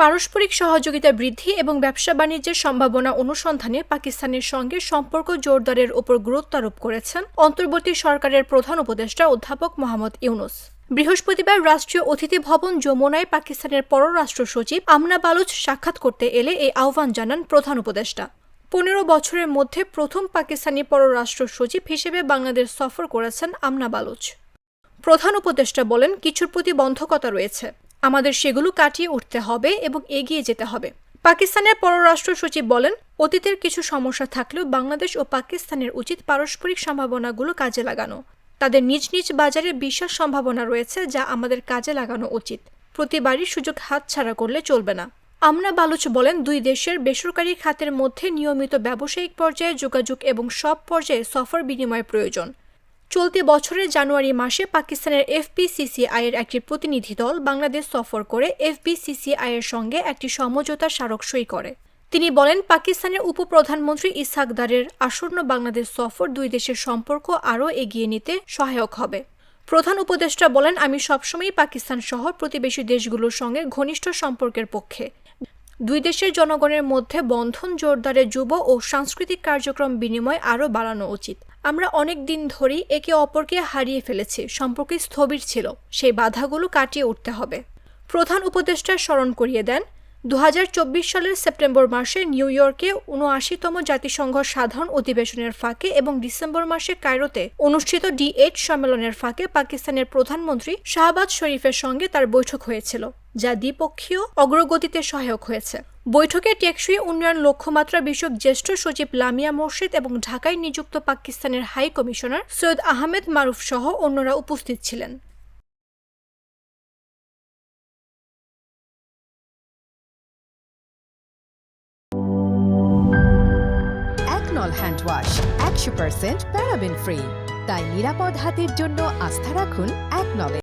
পারস্পরিক সহযোগিতা বৃদ্ধি এবং ব্যবসা-বাণিজ্যের সম্ভাবনা অনুসন্ধানে পাকিস্তানের সঙ্গে সম্পর্ক জোরদারের ওপর গুরুত্ব আরোপ করেছেন অন্তর্বর্তী সরকারের প্রধান উপদেষ্টা অধ্যাপক মোহাম্মদ ইউনুস। বৃহস্পতিবার রাষ্ট্রীয় অতিথি ভবন যমুনায় পাকিস্তানের পররাষ্ট্র সচিব আমনা বালুচ সাক্ষাৎ করতে এলে এই আহ্বান জানান প্রধান উপদেষ্টা। 15 বছরের মধ্যে প্রথম পাকিস্তানি পররাষ্ট্র সচিব হিসেবে বাংলাদেশ সফর করেছেন আমনা বালুচ। প্রধান উপদেষ্টা বলেন, কিছুর প্রতিবন্ধকতা রয়েছে, আমাদের সেগুলো কাটিয়ে উঠতে হবে এবং এগিয়ে যেতে হবে। পাকিস্তানের পররাষ্ট্র সচিব বলেন, অতীতের কিছু সমস্যা থাকলেও বাংলাদেশ ও পাকিস্তানের উচিত পারস্পরিক সম্ভাবনাগুলো কাজে লাগানো। তাদের নিজ নিজ বাজারে বিশাল সম্ভাবনা রয়েছে যা আমাদের কাজে লাগানো উচিত। প্রতিবারই সুযোগ হাতছাড়া করলে চলবে না। আমনা বালুচ বলেন, দুই দেশের বেসরকারি খাতের মধ্যে নিয়মিত ব্যবসায়িক পর্যায়ে যোগাযোগ এবং সব পর্যায়ে সফর বিনিময় প্রয়োজন। চলতি বছরের জানুয়ারি মাসে পাকিস্তানের FPCCI এর একটি প্রতিনিধি দল বাংলাদেশ সফর করে FPCCI এর সঙ্গে একটি সমঝোতা স্মারক সই করে। তিনি বলেন, পাকিস্তানের উপপ্রধানমন্ত্রী ইসহাক দারের আসন্ন বাংলাদেশ সফর দুই দেশের সম্পর্ক আরও এগিয়ে নিতে সহায়ক হবে। প্রধান উপদেষ্টা বলেন, আমি সবসময়ই পাকিস্তান সহ প্রতিবেশী দেশগুলোর সঙ্গে ঘনিষ্ঠ সম্পর্কের পক্ষে। দুই দেশের জনগণের মধ্যে বন্ধন জোরদারে যুব ও সাংস্কৃতিক কার্যক্রম বিনিময় আরও বাড়ানো উচিত। আমরা অনেক দিন ধরেই একে অপরকে হারিয়ে ফেলেছি, সম্পর্ক স্থবির ছিল, সেই বাধাগুলো কাটিয়ে উঠতে হবে। প্রধান উপদেষ্টা স্মরণ করিয়ে দেন, 2024 সালের সেপ্টেম্বর মাসে নিউ ইয়র্কে 79তম জাতিসংঘ সাধারণ অধিবেশনের ফাঁকে এবং ডিসেম্বর মাসে কায়রোতে অনুষ্ঠিত D8 সম্মেলনের ফাঁকে পাকিস্তানের প্রধানমন্ত্রী শাহবাজ শরীফের সঙ্গে তার বৈঠক হয়েছিল, যা দ্বিপক্ষীয় অগ্রগতিতে সহায়ক হয়েছে। বৈঠকে টেকসই উন্নয়ন লক্ষ্যমাত্রা বিষয়ক জ্যেষ্ঠ সচিব লামিয়া মোর্শেদ এবং ঢাকায় নিযুক্ত পাকিস্তানের হাই কমিশনার সৈয়দ আহমেদ মারুফ সহ অন্যরা উপস্থিত ছিলেন। একনল হ্যান্ড ওয়াশ 100% প্যারাবেন ফ্রি, তাই নিরাপদ হাতের জন্য আস্থা রাখুন একনলে।